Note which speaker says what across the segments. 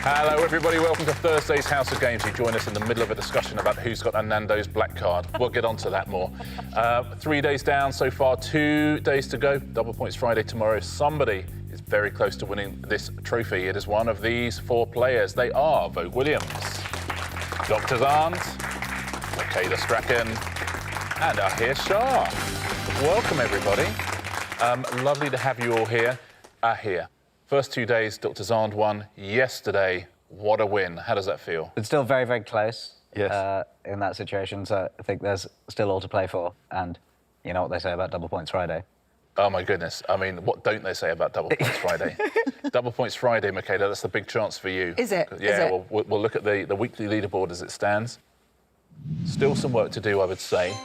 Speaker 1: Hello, everybody. Welcome to Thursday's House of Games. You join us in the middle of a discussion about who's got a Nando's black card. We'll get onto that more. 3 days down so far, 2 days to go. Double points Friday tomorrow. Somebody is very close to winning this trophy. It is one of these four players. They are Vogue Williams, Dr. Xand, Michaela Strachan, and Ahir Shah. Welcome, everybody. Lovely to have you all here. Ahir. First 2 days, Dr. Xand won yesterday. What a win. How does that feel?
Speaker 2: It's still very, very close.
Speaker 1: Yes.
Speaker 2: In that situation, so I think there's still all to play for. And you know what they say about double points Friday.
Speaker 1: Oh, my goodness. I mean, what don't they say about Double Points Friday? Double Points Friday, Michaela, that's the big chance for you.
Speaker 3: Is it?
Speaker 1: Yeah,
Speaker 3: Is it?
Speaker 1: We'll look at the weekly leaderboard as it stands. Still some work to do, I would say.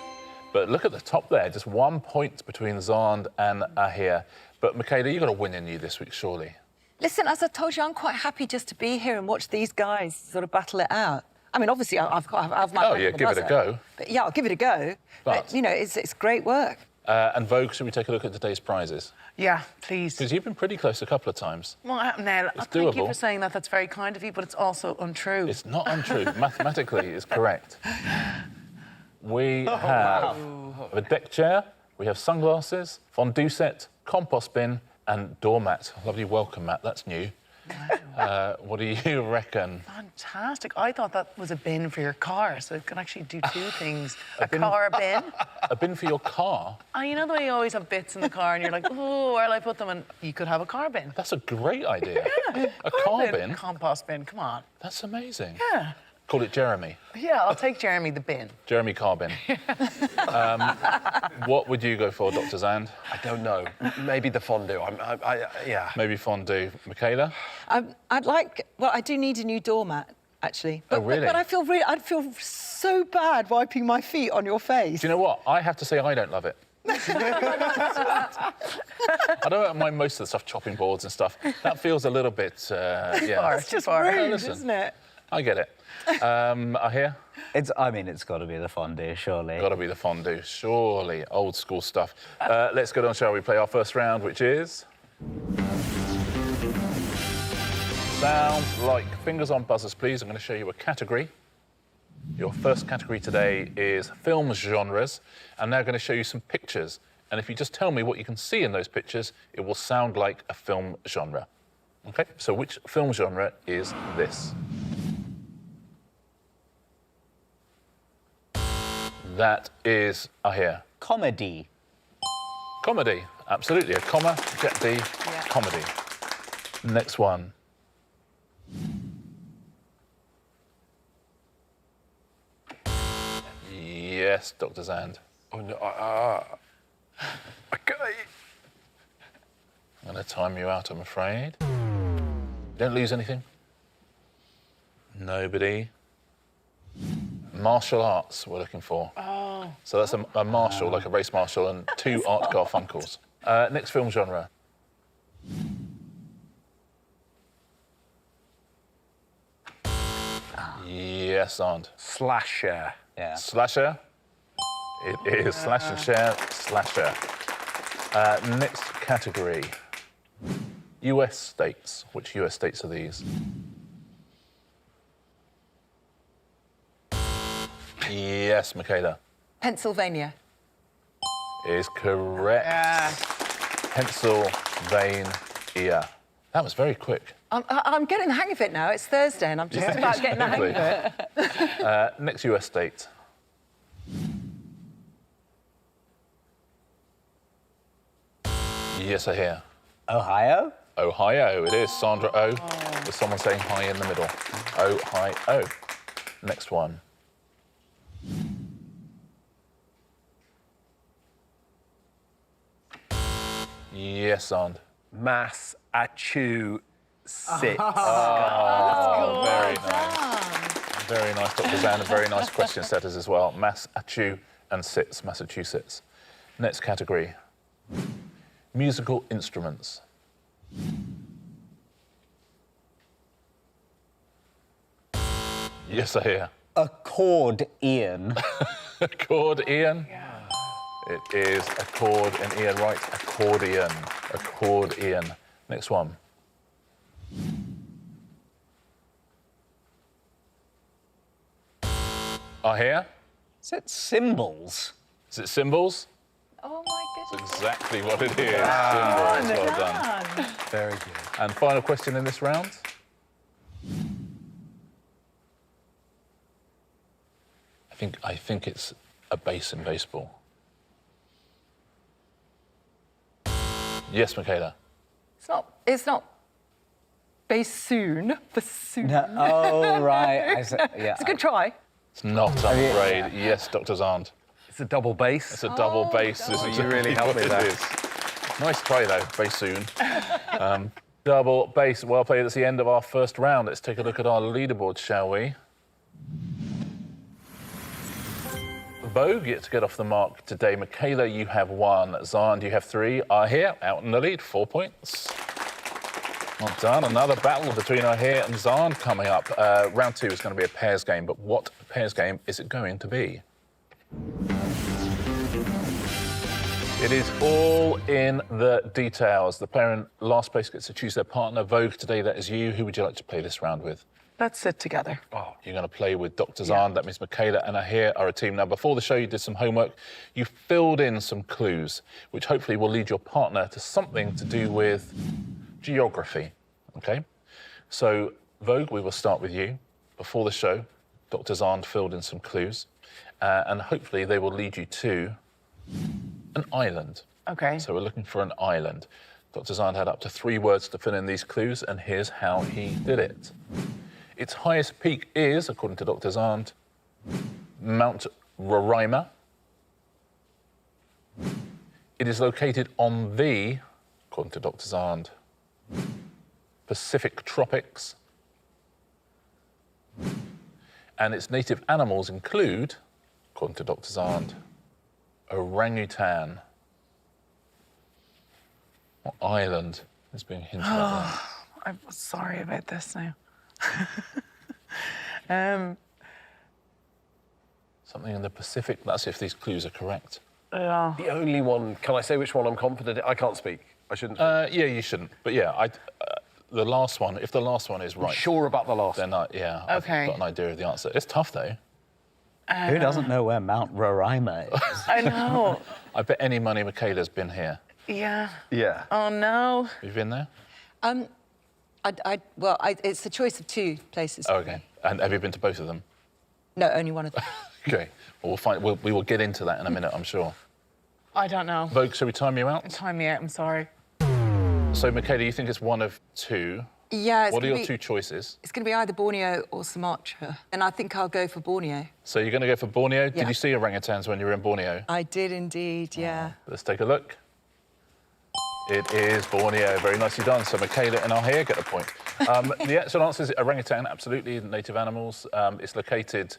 Speaker 1: But look at the top there, just 1 point between Xand and Ahir. But, Michaela, you've got a win in you this week, surely.
Speaker 3: Listen, as I told you, I'm quite happy just to be here and watch these guys sort of battle it out. I mean, obviously, I've my...
Speaker 1: Oh, yeah, give it a go.
Speaker 3: But, yeah, I'll give it a go. But you know, it's great work.
Speaker 1: And Vogue, should we take a look at today's prizes?
Speaker 4: Yeah, please.
Speaker 1: Because you've been pretty close a couple of times.
Speaker 4: Well, Nell,
Speaker 1: It's
Speaker 4: thank you
Speaker 1: doable.
Speaker 4: for saying that. That's very kind of you, but it's also untrue.
Speaker 1: It's not untrue. Mathematically, it's correct. We have a deck chair, we have sunglasses, fondue set, compost bin, and doormat. Lovely welcome mat, that's new.
Speaker 4: Wow.
Speaker 1: What do you reckon?
Speaker 4: Fantastic. I thought that was a bin for your car, so it can actually do two things. A car bin.
Speaker 1: A bin for your car?
Speaker 4: And you know the way you always have bits in the car and you're like, oh, where'll I put them? And you could have a car bin.
Speaker 1: That's a great idea.
Speaker 4: Yeah.
Speaker 1: A car bin?
Speaker 4: Compost bin, come on.
Speaker 1: That's amazing.
Speaker 4: Yeah.
Speaker 1: Call it Jeremy.
Speaker 4: Yeah, I'll take Jeremy the bin.
Speaker 1: Jeremy Carbin. What would you go for, Dr. Xand?
Speaker 5: I don't know. Maybe the fondue. Yeah.
Speaker 1: Maybe fondue. Michaela?
Speaker 3: I'd like... Well, I do need a new doormat, actually. But,
Speaker 1: Oh, really?
Speaker 3: But I'd feel so bad wiping my feet on your face.
Speaker 1: Do you know what? I have to say I don't love it. I don't mind most of the stuff, chopping boards and stuff. That feels a little bit, yeah.
Speaker 3: It's just
Speaker 4: far.
Speaker 3: rude,
Speaker 1: Listen.
Speaker 3: isn't it?
Speaker 1: I get it. Ahir?
Speaker 2: I mean, it's got to be the fondue, surely.
Speaker 1: Got to be the fondue, surely. Old school stuff. Let's get on, shall we? Play our first round, which is... Sounds like fingers on buzzers, please. I'm going to show you a category. Your first category today is film genres. I'm now going to show you some pictures. And if you just tell me what you can see in those pictures, it will sound like a film genre. OK? So which film genre is this? That is Ahir.
Speaker 2: Comedy.
Speaker 1: Comedy, absolutely. A comma, jet D, comedy. Next one. Yes, Dr. Xand.
Speaker 5: Oh, no.
Speaker 1: I'm going to time you out, I'm afraid. Don't lose anything. Nobody. Martial arts we're looking for.
Speaker 4: Oh.
Speaker 1: So that's a marshal, like a race marshal, and 2 Art Garfunkels. Next film genre. Yes, Xand.
Speaker 5: Slasher.
Speaker 2: Yeah.
Speaker 1: Slasher. It is slash and share, slasher. Next category. US states. Which US states are these? Yes, Michaela.
Speaker 3: Pennsylvania.
Speaker 1: Is correct.
Speaker 4: Yeah.
Speaker 1: Pennsylvania. That was very quick.
Speaker 3: I'm getting the hang of it now. It's Thursday and I'm just about getting the hang of it.
Speaker 1: Next US state. Yes, I hear.
Speaker 2: Ohio?
Speaker 1: Ohio, it is. Sandra O. With someone saying hi in the middle. Ohio. Next one. Yes, Xand.
Speaker 5: Massachusetts.
Speaker 1: Oh, very nice. Very nice, Dr. Xand, and very nice question setters as well. Massachusetts, Massachusetts. Next category. Musical instruments. Yes, I hear.
Speaker 2: Accordion.
Speaker 1: Accordion?
Speaker 4: Yeah.
Speaker 1: It is accord and Ian, right? Accordion. Accordion. Next one. Ahir?
Speaker 2: Is it symbols?
Speaker 1: Is it symbols?
Speaker 3: Oh my goodness.
Speaker 1: That's exactly what it is. Symbols. Well done.
Speaker 5: Very good.
Speaker 1: And final question in this round. I think it's a base in baseball. Yes, Michaela.
Speaker 3: It's not bassoon, bassoon.
Speaker 2: No. Oh, right. Yeah.
Speaker 3: It's a good try.
Speaker 1: It's not, I'm afraid. Yes, Dr. Xand.
Speaker 5: It's a double bass.
Speaker 1: It's a double bass.
Speaker 3: double.
Speaker 1: Is
Speaker 5: You really helped me
Speaker 1: what
Speaker 5: there.
Speaker 1: it is. Nice try, though, bassoon. Double bass. Well played. That's the end of our first round. Let's take a look at our leaderboard, shall we? Vogue, yet to get off the mark today. Michaela, you have 1. Xand, you have 3. Ahir, out in the lead, 4 points. Well done. Another battle between Ahir and Xand coming up. Round 2 is going to be a pairs game, but what pairs game is it going to be? It is all in the details. The player in last place gets to choose their partner. Vogue, today that is you. Who would you like to play this round with?
Speaker 4: Let's sit together.
Speaker 1: Oh, you're going to play with Dr. Xand. That means Michaela and Ahir are a team. Now, before the show, you did some homework. You filled in some clues, which hopefully will lead your partner to something to do with geography, OK? So, Vogue, we will start with you. Before the show, Dr. Xand filled in some clues, and hopefully they will lead you to an island.
Speaker 4: Okay.
Speaker 1: So we're looking for an island. Dr. Xand had up to 3 words to fill in these clues, and here's how he did it. Its highest peak is, according to Dr. Xand, Mount Roraima. It is located on the, according to Dr. Xand, Pacific tropics. And its native animals include, according to Dr. Xand, orangutan. What island is being hinted at there?
Speaker 4: I'm sorry about this now.
Speaker 1: Something in the Pacific. That's if these clues are correct.
Speaker 4: Yeah.
Speaker 5: The only one. Can I say which one I'm confident in? I can't speak. I shouldn't.
Speaker 1: Yeah, you shouldn't. But yeah, the last one. If the last one is right,
Speaker 5: Sure about the last.
Speaker 1: then yeah,
Speaker 4: Okay.
Speaker 1: I've got an idea of the answer. It's tough though.
Speaker 2: Who doesn't know where Mount Roraima is?
Speaker 4: I know.
Speaker 1: I bet any money Michaela's been here.
Speaker 4: Yeah.
Speaker 5: Yeah.
Speaker 4: Oh no.
Speaker 1: Have you been there?
Speaker 3: It's a choice of 2 places.
Speaker 1: Oh, okay. And have you been to both of them?
Speaker 3: No, only one of them.
Speaker 1: Okay. Well, we will get into that in a minute, I'm sure.
Speaker 4: I don't know.
Speaker 1: Vogue, shall we time you out?
Speaker 4: Time me out. I'm sorry.
Speaker 1: So, Michaela, you think it's one of 2.
Speaker 3: Yeah.
Speaker 1: What are your 2 choices?
Speaker 3: It's going to be either Borneo or Sumatra, and I think I'll go for Borneo.
Speaker 1: So you're going to go for Borneo. Did
Speaker 3: Yeah.
Speaker 1: you see orangutans when you were in Borneo?
Speaker 3: I did indeed, yeah.
Speaker 1: Let's take a look. It is Borneo. Very nicely done. So Michaela and Ahir get a point. The actual answer is orangutan, absolutely, native animals. It's located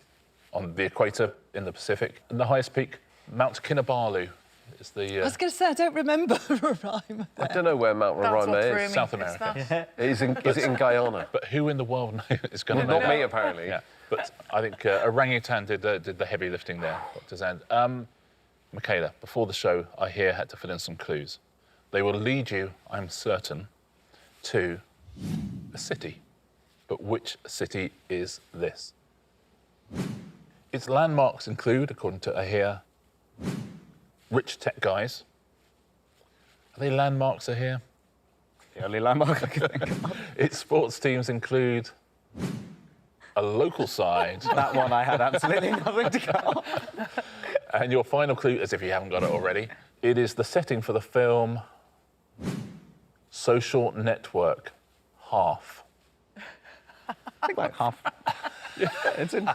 Speaker 1: on the equator in the Pacific. And the highest peak, Mount Kinabalu, is the...
Speaker 3: I was going to say, I don't remember Roraima.
Speaker 5: I don't know where Mount
Speaker 4: That's what
Speaker 5: Roraima
Speaker 4: threw
Speaker 5: is.
Speaker 4: me.
Speaker 1: South
Speaker 4: It's
Speaker 1: America.
Speaker 4: that.
Speaker 5: Is it in Guyana?
Speaker 1: But who in the world is going to know
Speaker 5: Not
Speaker 1: that?
Speaker 5: me, apparently.
Speaker 1: Yeah, but I think orangutan did the heavy lifting there, Dr. Xand. Michaela, before the show, Ahir had to fill in some clues. They will lead you, I'm certain, to a city. But which city is this? Its landmarks include, according to Ahir, rich tech guys. Are they landmarks, Ahir?
Speaker 2: The only landmark I can think of.
Speaker 1: Its sports teams include a local side.
Speaker 2: That one I had absolutely nothing to go.
Speaker 1: And your final clue, as if you haven't got it already, it is the setting for the film Social Network, Half.
Speaker 2: I think like half. Yeah, it's in.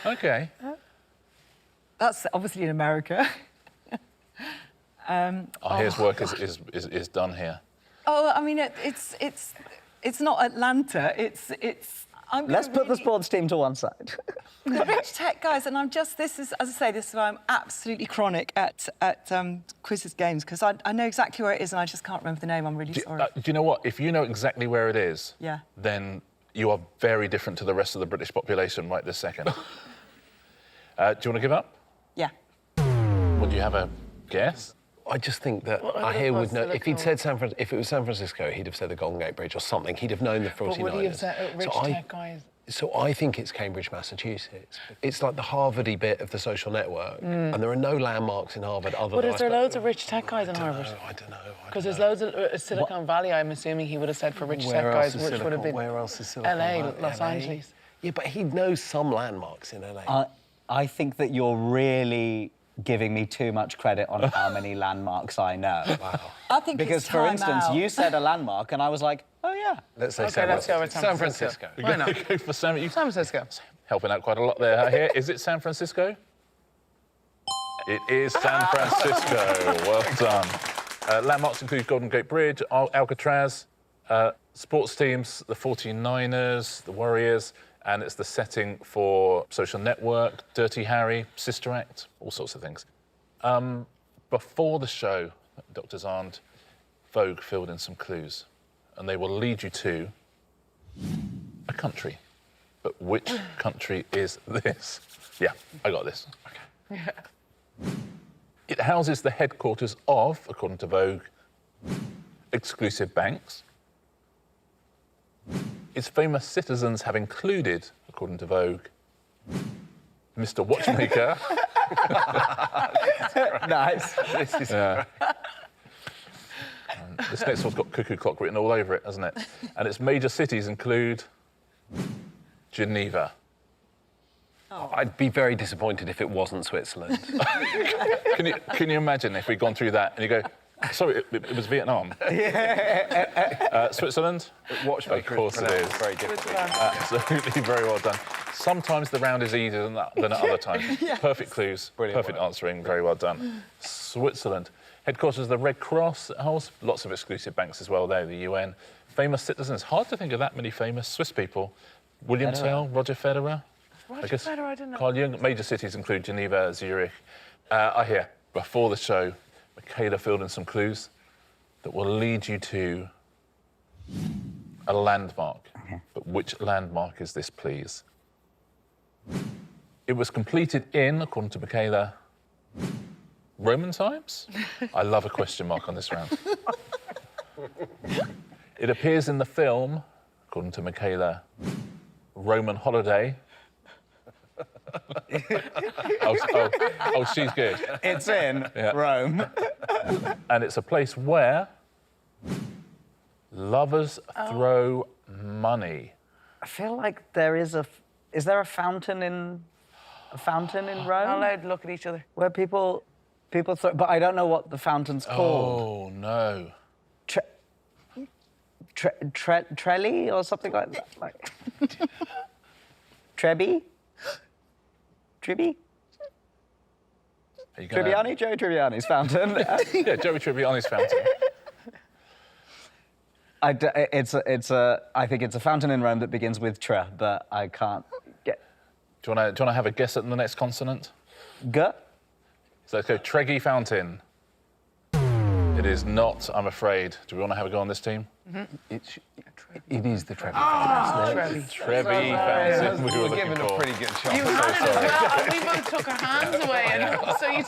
Speaker 1: Okay.
Speaker 3: That's obviously in America.
Speaker 1: Ahir's work is done here.
Speaker 3: Oh, I mean, it's not Atlanta.
Speaker 2: Let's put the sports team to one side.
Speaker 3: Rich tech guys, and this is why I'm absolutely chronic at quizzes games, because I know exactly where it is and I just can't remember the name. I'm really sorry.
Speaker 1: Do you know what? If you know exactly where it is,
Speaker 3: Yeah.
Speaker 1: then you are very different to the rest of the British population right this second. Do you want to give up?
Speaker 3: Yeah.
Speaker 1: Would you have a guess?
Speaker 5: I just think that Ahir would know. If he'd said if it was San Francisco, he'd have said the Golden Gate Bridge or something. He'd have known the 49ers.
Speaker 4: But would he have said rich
Speaker 5: So
Speaker 4: tech guys?
Speaker 5: So I think it's Cambridge, Massachusetts. It's like the Harvard-y bit of the social network, and there are no landmarks in Harvard other
Speaker 4: But
Speaker 5: than...
Speaker 4: is there loads of rich tech guys in Harvard?
Speaker 5: I don't know.
Speaker 4: Because there's loads of Silicon Valley. I'm assuming he would have said for rich tech guys, which would have been
Speaker 5: Where else is Silicon
Speaker 4: LA,
Speaker 5: Valley?
Speaker 4: Los Angeles.
Speaker 5: Yeah, but he knows some landmarks in LA.
Speaker 2: I think that you're really giving me too much credit on how many landmarks I know.
Speaker 5: Wow.
Speaker 3: I think
Speaker 2: Because,
Speaker 3: it's
Speaker 2: for
Speaker 3: time
Speaker 2: instance,
Speaker 3: out.
Speaker 2: you said a landmark, and I was like, oh, yeah.
Speaker 5: Let's say
Speaker 4: Okay, let's go with San Francisco. Why not?
Speaker 1: Go for San
Speaker 4: San Francisco.
Speaker 1: Helping out quite a lot there. Here, is it San Francisco? It is San Francisco. Well done. Landmarks include Golden Gate Bridge, Alcatraz, sports teams, the 49ers, the Warriors, and it's the setting for Social Network, Dirty Harry, Sister Act, all sorts of things. Before the show, Dr. Xand, Vogue filled in some clues, and they will lead you to a country. But which country is this? Yeah, I got this. Okay. It houses the headquarters of, according to Vogue, exclusive banks. Its famous citizens have included, according to Vogue, Mr. Watchmaker.
Speaker 2: Nice.
Speaker 5: This is
Speaker 1: This next one's got cuckoo clock written all over it, hasn't it? And its major cities include Geneva.
Speaker 5: I'd be very disappointed if it wasn't Switzerland.
Speaker 1: Can you imagine if we'd gone through that and you go, sorry, it was Vietnam. Switzerland?
Speaker 5: Watchmaker
Speaker 1: Of course it is.
Speaker 5: Very difficult.
Speaker 1: Absolutely, very well done. Sometimes the round is easier than at other times.
Speaker 3: Yes.
Speaker 1: Perfect clues,
Speaker 5: Brilliant
Speaker 1: perfect
Speaker 5: work.
Speaker 1: answering, very well done. Switzerland. Headquarters of the Red Cross holds lots of exclusive banks as well there, the UN. Famous citizens, hard to think of that many famous Swiss people. William Tell, Roger Federer.
Speaker 4: Roger Federer, I didn't know.
Speaker 1: Carl Jung. Major cities include Geneva, Zurich. I hear, before the show, Michaela filled in some clues that will lead you to a landmark. But which landmark is this, please? It was completed in, according to Michaela, Roman times? I love a question mark on this round. It appears in the film, according to Michaela, Roman Holiday. Oh, she's good.
Speaker 2: It's in
Speaker 1: Yeah.
Speaker 2: Rome.
Speaker 1: And it's a place where lovers throw money.
Speaker 2: I feel like there is is there a fountain in Rome?
Speaker 4: Not allowed to look at each other.
Speaker 2: Where people throw, but I don't know what the fountain's called.
Speaker 1: Oh, no.
Speaker 2: Trelli or something like that. Like Trebi? Tribby?
Speaker 1: Are you gonna-
Speaker 2: Tribbiani? Joey Tribbiani's fountain.
Speaker 1: Yeah, Joey Tribbiani's fountain.
Speaker 2: I think it's a fountain in Rome that begins with tre, but I can't get.
Speaker 1: Do you want to have a guess at the next consonant?
Speaker 2: G?
Speaker 1: So let's go Treggy Fountain. It is not, I'm afraid. Do we want to have a go on this team?
Speaker 5: It is the Trevi.
Speaker 4: Trevi.
Speaker 1: Trevi Fountain. We were
Speaker 5: Given
Speaker 1: looking
Speaker 5: a
Speaker 1: for.
Speaker 5: pretty good shot.
Speaker 4: You had it as well, and we both took our hands away, and so you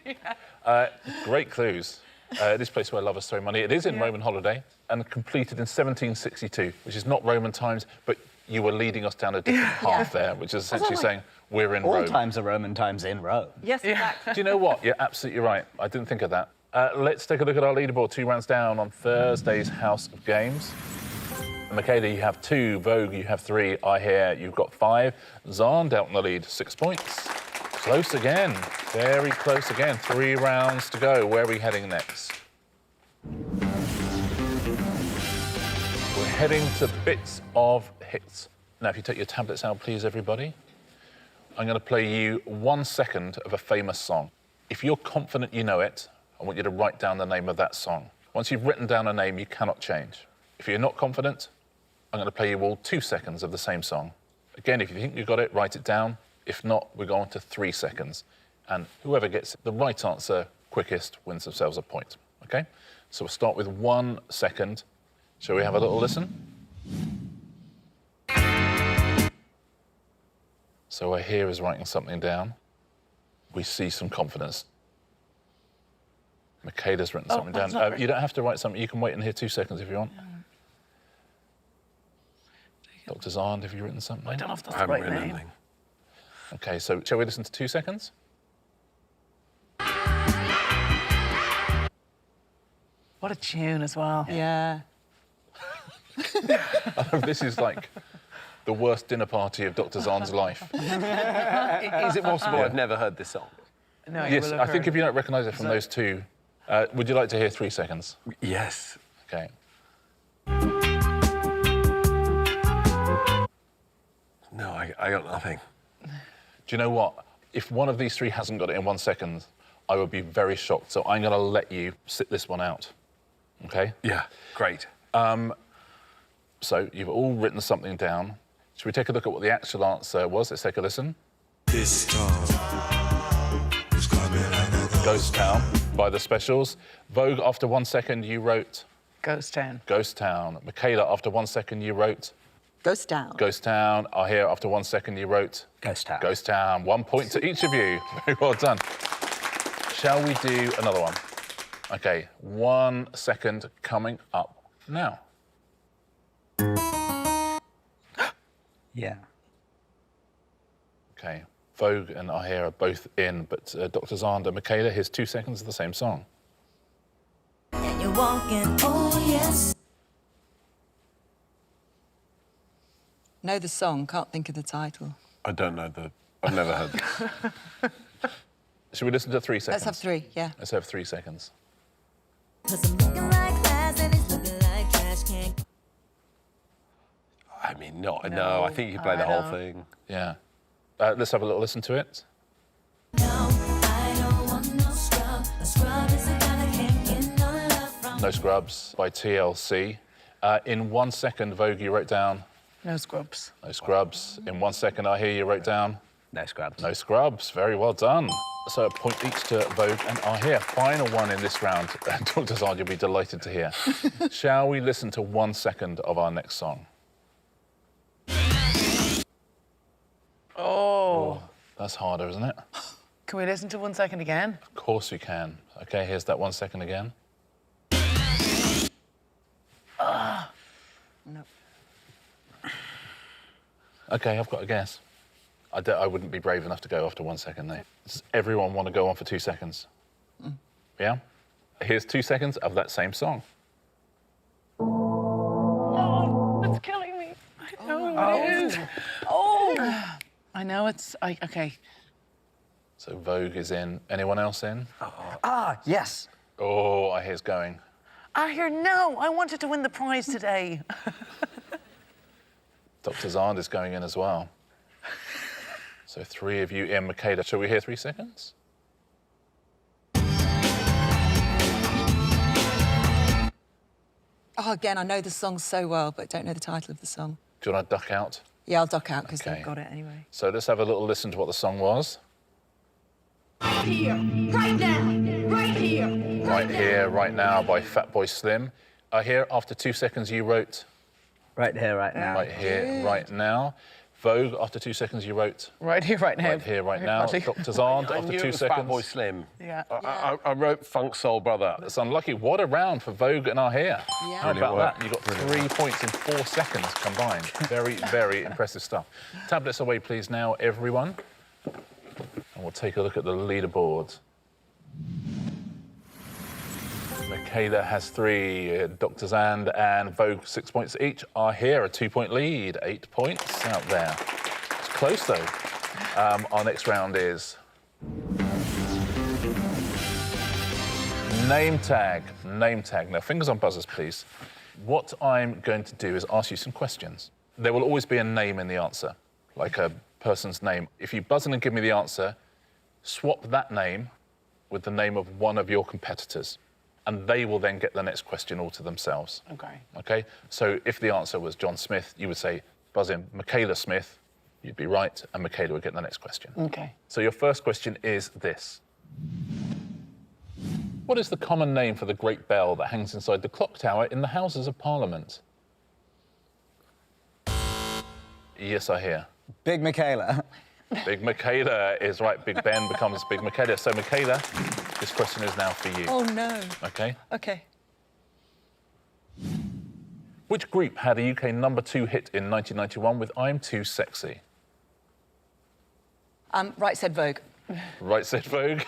Speaker 4: didn't.
Speaker 1: Great clues. This place where lovers throw money. It is in Roman holiday and completed in 1762, which is not Roman times, but you were leading us down a different path there, which is essentially saying we're in
Speaker 2: All
Speaker 1: Rome.
Speaker 2: times are Roman times in Rome.
Speaker 3: Yes, exactly.
Speaker 1: Do you know what? You're absolutely right. I didn't think of that. Let's take a look at our leaderboard. 2 rounds down on Thursday's House of Games. Michaela, you have 2. Vogue, you have 3. Ahir, you've got 5. Xand out in the lead, 6 points. Close again. Very close again. 3 rounds to go. Where are we heading next? We're heading to bits of hits. Now, if you take your tablets out, please, everybody. I'm going to play you 1 second of a famous song. If you're confident you know it, I want you to write down the name of that song. Once you've written down a name, you cannot change. If you're not confident, I'm going to play you all 2 seconds of the same song. Again, if you think you've got it, write it down. If not, we're going to 3 seconds. And whoever gets the right answer quickest wins themselves a point. OK? So we'll start with 1 second. Shall we have a little listen? So Ahir is writing something down. We see some confidence. Michaela's written something down. You don't have to write something. You can wait in here 2 seconds if you want. Dr. Xand, have you written something?
Speaker 4: I don't know if that's
Speaker 5: I
Speaker 4: the
Speaker 5: haven't
Speaker 4: right
Speaker 5: written
Speaker 4: name.
Speaker 5: anything.
Speaker 1: OK, so shall we listen to 2 seconds?
Speaker 4: What a tune as well.
Speaker 3: Yeah.
Speaker 1: This is like the worst dinner party of Dr. Xand's life.
Speaker 5: Is it possible I've never heard this song?
Speaker 4: No, you
Speaker 1: Yes,
Speaker 4: will have
Speaker 1: I think
Speaker 4: heard
Speaker 1: if you don't recognise it from those two, would you like to hear 3 seconds?
Speaker 5: Yes.
Speaker 1: OK.
Speaker 5: No, I got nothing.
Speaker 1: Do you know what? If one of these three hasn't got it in 1 second, I would be very shocked. So I'm going to let you sit this one out. OK?
Speaker 5: Yeah, great.
Speaker 1: So you've all written something down. Should we take a look at what the actual answer was? Let's take a listen.
Speaker 6: This time is coming out of the
Speaker 1: Ghost Town by The Specials. Vogue, after 1 second, you wrote
Speaker 4: Ghost Town.
Speaker 1: Ghost Town. Michaela, after 1 second, you wrote
Speaker 3: Ghost Town.
Speaker 1: Ghost Town. Ahir, after 1 second, you wrote
Speaker 2: Ghost Town.
Speaker 1: Ghost Town. 1 point to each of you. Very well done. Shall we do another one? OK, 1 second coming up now.
Speaker 2: Yeah.
Speaker 1: OK, Vogue and Ahir are both in, but Dr. Xand and Michaela, here's 2 seconds of the same song.
Speaker 7: And you're walking, oh yes.
Speaker 3: Know the song, can't think of the title.
Speaker 5: I don't know I've never heard this.
Speaker 1: Should we listen to 3 seconds?
Speaker 3: Let's have 3, yeah.
Speaker 1: Let's have 3 seconds.
Speaker 7: 'Cause I'm looking like glass and it's looking like trash can.
Speaker 5: I mean, no, I think you could play the whole thing.
Speaker 1: Yeah. Let's have a little listen to it.
Speaker 7: No, I don't want no scrub. A scrub is a guy that can't get no love from.
Speaker 1: No Scrubs by TLC. In 1 second, Vogue, you wrote down
Speaker 4: No scrubs.
Speaker 1: No Scrubs. In 1 second, Ahir, you wrote down
Speaker 2: No scrubs.
Speaker 1: No Scrubs. Very well done. So a point each to Vogue and Ahir. Final one in this round. Dr. Xand, you'll be delighted to hear. Shall we listen to 1 second of our next song?
Speaker 4: Oh.
Speaker 1: That's harder, isn't it?
Speaker 4: Can we listen to 1 second again?
Speaker 1: Of course we can. OK, here's that 1 second again.
Speaker 3: No.
Speaker 1: OK, I've got a guess. I wouldn't be brave enough to go after 1 second, though. Does everyone want to go on for 2 seconds? Yeah? Here's 2 seconds of that same song.
Speaker 4: Oh, it's killing me. I know what it is. Oh. I know it's... OK.
Speaker 1: So Vogue is in. Anyone else in?
Speaker 2: Ah, yes.
Speaker 1: Oh, Ahir's going.
Speaker 4: Ahir, no. I wanted to win the prize today.
Speaker 1: Dr. Xand is going in as well. So 3 of you in. Michaela, shall we hear 3 seconds?
Speaker 3: Oh, again, I know the song so well, but don't know the title of the song.
Speaker 1: Do you want to duck out?
Speaker 3: Yeah, I'll duck out because
Speaker 1: Okay.
Speaker 3: they've got it anyway.
Speaker 1: So let's have a little listen to what the song was.
Speaker 7: Here, right now, right here.
Speaker 1: Right Here, Right Now by Fatboy Slim. Ahir, after 2 seconds, you wrote
Speaker 2: Right here, right now.
Speaker 1: Right Here, Right Now. Vogue, after 2 seconds, you wrote
Speaker 4: Right here, right now.
Speaker 1: Right Here, Right Now.
Speaker 4: Badly.
Speaker 1: Dr. Xand,
Speaker 5: I
Speaker 1: after
Speaker 5: knew
Speaker 1: 2
Speaker 5: it was
Speaker 1: seconds.
Speaker 5: Fatboy Slim.
Speaker 4: Yeah.
Speaker 5: I wrote Funk Soul Brother.
Speaker 1: That's unlucky. What a round for Vogue and Ahir.
Speaker 3: Yeah.
Speaker 1: How about
Speaker 5: work.
Speaker 1: that? You got 3 points in 4 seconds combined. Very, very impressive stuff. Tablets away, please, now, everyone. And we'll take a look at the leaderboard. Michaela has 3, Dr. Xand and Vogue 6 points each. Ahir a 2-point lead, 8 points out there. It's close though. Our next round is name tag. Name tag. Now, fingers on buzzers, please. What I'm going to do is ask you some questions. There will always be a name in the answer, like a person's name. If you buzz in and give me the answer, swap that name with the name of one of your competitors, and they will then get the next question all to themselves.
Speaker 4: OK.
Speaker 1: OK? So if the answer was John Smith, you would say, buzz in Michaela Smith, you'd be right, and Michaela would get the next question.
Speaker 4: OK.
Speaker 1: So your first question is this. What is the common name for the great bell that hangs inside the clock tower in the Houses of Parliament? Yes, I hear.
Speaker 2: Big Michaela.
Speaker 1: Big Michaela is right. Big Ben becomes Big Michaela. So, Michaela, this question is now for you.
Speaker 3: Oh, no.
Speaker 1: OK?
Speaker 3: OK.
Speaker 1: Which group had a UK #2 hit in 1991 with I'm Too Sexy?
Speaker 3: Right said Vogue.
Speaker 1: Right said Vogue.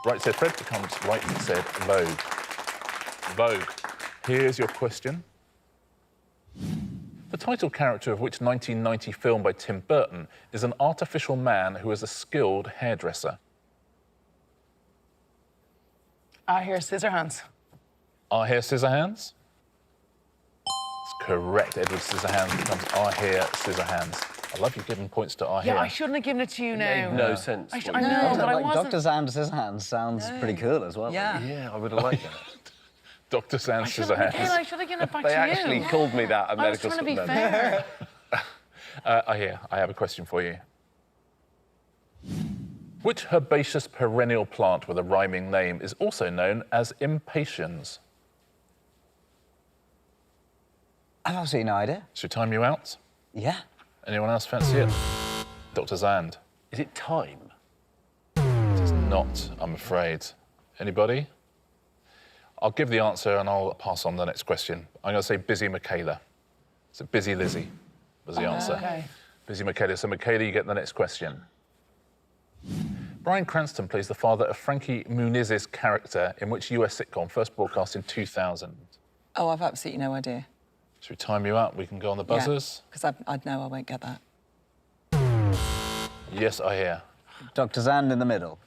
Speaker 1: Right said Fred becomes right said Vogue. Vogue. Here's your question. The title character of which 1990 film by Tim Burton is an artificial man who is a skilled hairdresser?
Speaker 4: Ahir Scissorhands.
Speaker 1: Ahir Scissorhands? It's correct. Edward Scissorhands becomes Ahir Scissorhands. I love you giving points to Ahir.
Speaker 4: Yeah, I shouldn't have given it to you now.
Speaker 5: Made no sense.
Speaker 4: I
Speaker 5: what
Speaker 4: know,
Speaker 5: you did.
Speaker 4: but I
Speaker 2: like
Speaker 4: wasn't.
Speaker 2: Dr. Xand Scissorhands sounds pretty cool as well.
Speaker 3: Yeah.
Speaker 5: Yeah, I would have liked that.
Speaker 1: Dr. Xand
Speaker 4: Michaela,
Speaker 1: Scissorhands.
Speaker 4: I should have given it back
Speaker 5: They
Speaker 4: to
Speaker 5: actually
Speaker 4: you.
Speaker 5: called me that at
Speaker 4: I was
Speaker 5: medical
Speaker 4: trying to be
Speaker 5: school.
Speaker 4: fair.
Speaker 1: Ahir, I have a question for you. Which herbaceous perennial plant with a rhyming name is also known as impatiens?
Speaker 2: I've absolutely no idea.
Speaker 1: Should we time you out?
Speaker 2: Yeah.
Speaker 1: Anyone else fancy it? Dr. Xand?
Speaker 5: Is it time?
Speaker 1: It's not, I'm afraid. Anybody? I'll give the answer and I'll pass on the next question. I'm going to say Busy Michaela. So Busy Lizzie was the answer.
Speaker 4: Okay.
Speaker 1: Busy Michaela. So Michaela, you get the next question. Bryan Cranston plays the father of Frankie Muniz's character in which US sitcom first broadcast in 2000?
Speaker 3: Oh, I've absolutely no idea.
Speaker 1: Should we time you out? We can go on the buzzers.
Speaker 3: Because I'd know I won't get that.
Speaker 1: Yes, I hear.
Speaker 2: Dr. Xand in the middle.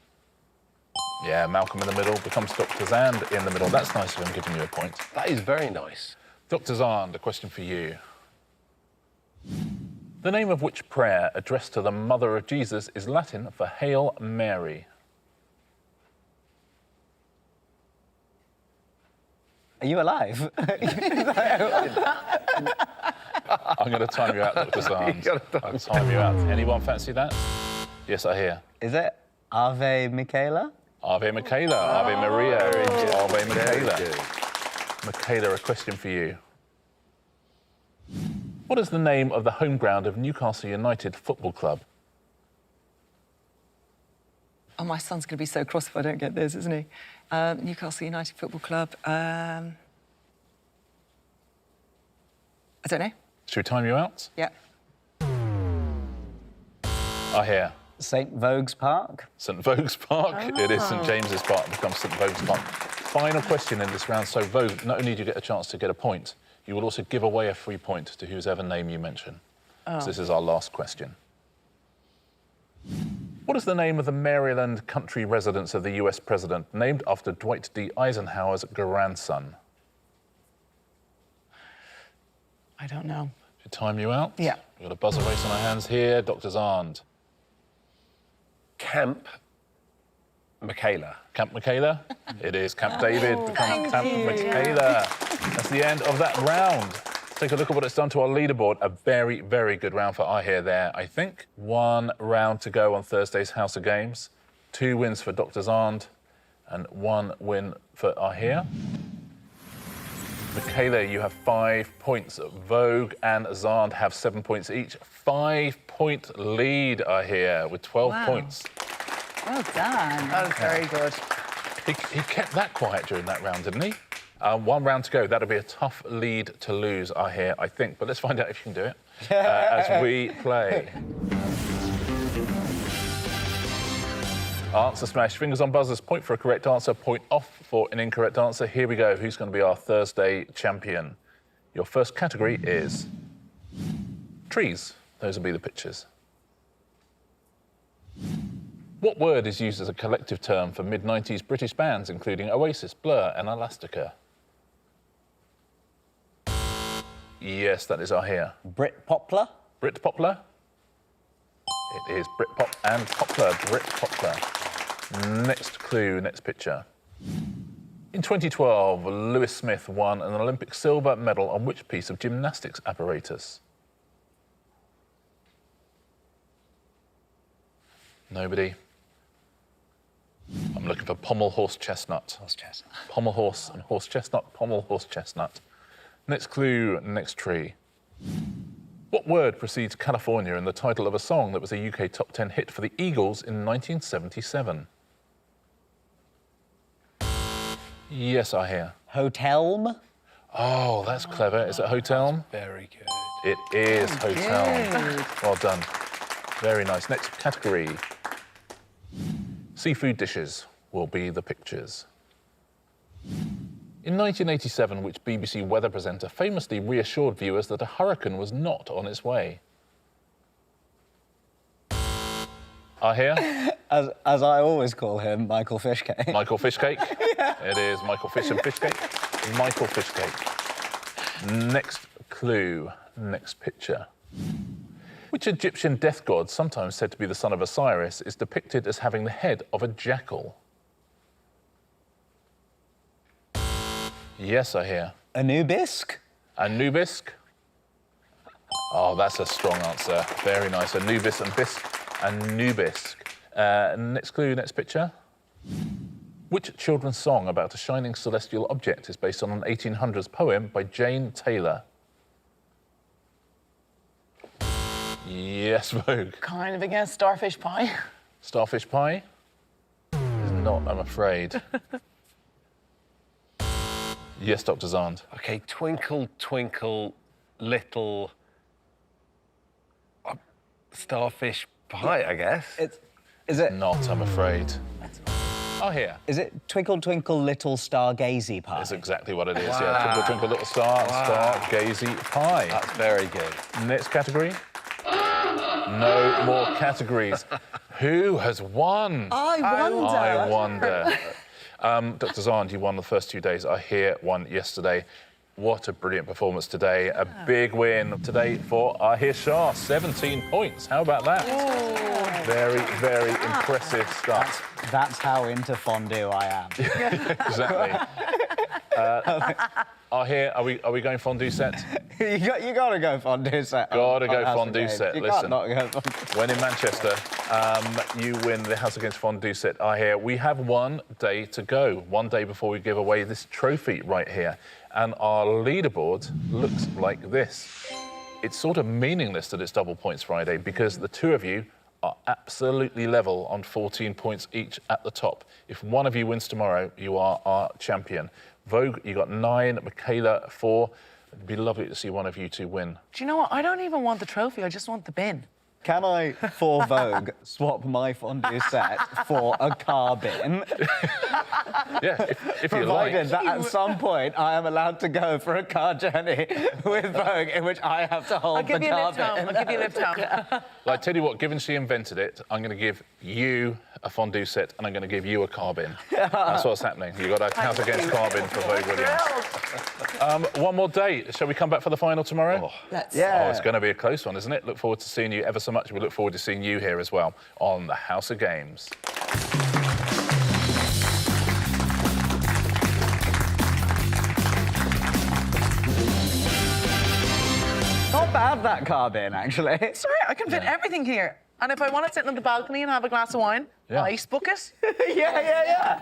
Speaker 1: Yeah, Malcolm in the middle becomes Dr. Xand in the middle. That's nice of him giving you a point.
Speaker 5: That is very nice.
Speaker 1: Dr. Xand, a question for you. The name of which prayer addressed to the Mother of Jesus is Latin for Hail Mary?
Speaker 2: Are you alive?
Speaker 1: I'm going to time you out, Dr. Xand. I'll time you out. Anyone fancy that? Yes, I hear.
Speaker 2: Is it Ave Michaela?
Speaker 1: Ave Michaela, Ave Maria, Ave Michaela. Michaela, a question for you. What is the name of the home ground of Newcastle United Football Club?
Speaker 3: Oh, my son's going to be so cross if I don't get this, isn't he? Newcastle United Football Club. I don't know.
Speaker 1: Should we time you out?
Speaker 3: Yeah.
Speaker 1: I hear.
Speaker 2: St. Vogue's Park?
Speaker 1: St. Vogue's Park. It is St. James's Park, becomes St. Vogue's Park. Final question in this round. So, Vogue, not only do you get a chance to get a point, you will also give away a free point to whosever name you mention. So this is our last question. What is the name of the Maryland country residence of the US president, named after Dwight D. Eisenhower's grandson?
Speaker 4: I don't know.
Speaker 1: Should time you out?
Speaker 4: Yeah.
Speaker 1: We've got a buzzer race on our hands here. Dr. Xand.
Speaker 5: Camp Michaela.
Speaker 1: Camp Michaela? It is. Camp David becomes Camp Michaela. That's the end of that round. Let's take a look at what it's done to our leaderboard. A very, very good round for Ahir there, I think. 1 round to go on Thursday's House of Games. 2 wins for Dr. Xand and 1 win for Ahir. Michaela, you have 5 points. Vogue and Xand have 7 points each. 5-point lead, Ahir, with 12 points.
Speaker 3: Well done.
Speaker 4: That was very good.
Speaker 1: He kept that quiet during that round, didn't he? 1 round to go. That'll be a tough lead to lose, Ahir, I think. But let's find out if you can do it as we play. Answer smash. Fingers on buzzers. Point for a correct answer. Point off for an incorrect answer. Here we go. Who's going to be our Thursday champion? Your first category is trees. Those will be the pictures. What word is used as a collective term for mid-90s British bands, including Oasis, Blur and Elastica? Yes, that is Ahir.
Speaker 2: Brit Poplar?
Speaker 1: Brit Poplar? It is Britpop and Poplar. Brit Poplar. Next clue, next picture. In 2012, Lewis Smith won an Olympic silver medal on which piece of gymnastics apparatus? Nobody? I'm looking for pommel horse chestnut.
Speaker 2: Horse chestnut.
Speaker 1: Pommel horse and horse chestnut, pommel horse chestnut. Next clue, next tree. What word precedes California in the title of a song that was a UK top 10 hit for the Eagles in 1977? Yes, I hear.
Speaker 2: Hotelm?
Speaker 1: Oh, that's clever. Is it hotel?
Speaker 5: Very good.
Speaker 1: It is hotel. Well done. Very nice. Next category. Seafood dishes will be the pictures. In 1987, which BBC weather presenter famously reassured viewers that a hurricane was not on its way? Ahir?
Speaker 2: As I always call him, Michael Fishcake.
Speaker 1: Michael Fishcake? It is Michael Fish and Fishcake. Michael Fishcake. Next clue, next picture. Which Egyptian death god, sometimes said to be the son of Osiris, is depicted as having the head of a jackal? Yes, Ahir.
Speaker 2: Anubis?
Speaker 1: Anubis? Oh, that's a strong answer. Very nice. Anubis and Bisque. Anubis. Next clue, next picture. Which children's song about a shining celestial object is based on an 1800s poem by Jane Taylor? Yes, Vogue.
Speaker 4: Kind of against Starfish Pie.
Speaker 1: Starfish Pie? Is not, I'm afraid. Yes, Dr. Xand.
Speaker 5: Okay, Twinkle, Twinkle, Little Starfish Pie, I guess.
Speaker 2: Is it?
Speaker 1: Not, I'm afraid. Oh, here.
Speaker 2: Is it Twinkle Twinkle Little Stargazy Pie?
Speaker 1: That's exactly what it is, yeah. Twinkle, twinkle, little star, stargazy pie.
Speaker 5: That's very good.
Speaker 1: Next category. No more categories. Who has won?
Speaker 3: I wonder.
Speaker 1: I wonder. Dr. Xand, you won the first 2 days. Ahir won yesterday. What a brilliant performance today. A big win today for Ahir Shah. 17 points. How about that? Ooh. Very, very impressive stuff.
Speaker 2: That's how into fondue I am.
Speaker 1: Exactly. Ahir, are we going fondue set?
Speaker 2: you got to go fondue set.
Speaker 1: Gotta go
Speaker 2: House of
Speaker 1: fondue
Speaker 2: Games.
Speaker 1: set.
Speaker 2: You
Speaker 1: Listen.
Speaker 2: can't not go fondue.
Speaker 1: When in Manchester, you win the House of Games fondue set. Ahir, we have 1 day to go. 1 day before we give away this trophy right here. And our leaderboard looks like this. It's sort of meaningless that it's double points Friday because the two of you are absolutely level on 14 points each at the top. If one of you wins tomorrow, you are our champion. Vogue, you got 9, Michaela 4. It'd be lovely to see one of you two win.
Speaker 4: Do you know what? I don't even want the trophy. I just want the bin.
Speaker 2: Can I, for Vogue, swap my fondue set for a car bin?
Speaker 1: Yeah, if you
Speaker 2: Provided
Speaker 1: like.
Speaker 2: that at some point I am allowed to go for a car journey with Vogue in which I have to hold
Speaker 4: I'll give
Speaker 2: the
Speaker 4: you a
Speaker 2: car
Speaker 4: lift home.
Speaker 2: bin.
Speaker 4: I'll give you a lift home.
Speaker 1: Like, tell you what, given she invented it, I'm going to give you a fondue set and I'm going to give you a car bin. That's what's happening. You've got a House Against car bin for Vogue Williams. One more day. Shall we come back for the final tomorrow?
Speaker 3: Let's.
Speaker 2: Yeah.
Speaker 1: Oh, it's going to be a close one, isn't it? Look forward to seeing you ever so much. We look forward to seeing you here as well on the House of Games.
Speaker 2: Not bad, that car bin, actually.
Speaker 4: Sorry, I can fit everything here. And if I want to sit on the balcony and have a glass of wine,
Speaker 1: Yeah.
Speaker 4: ice bucket.
Speaker 2: yeah.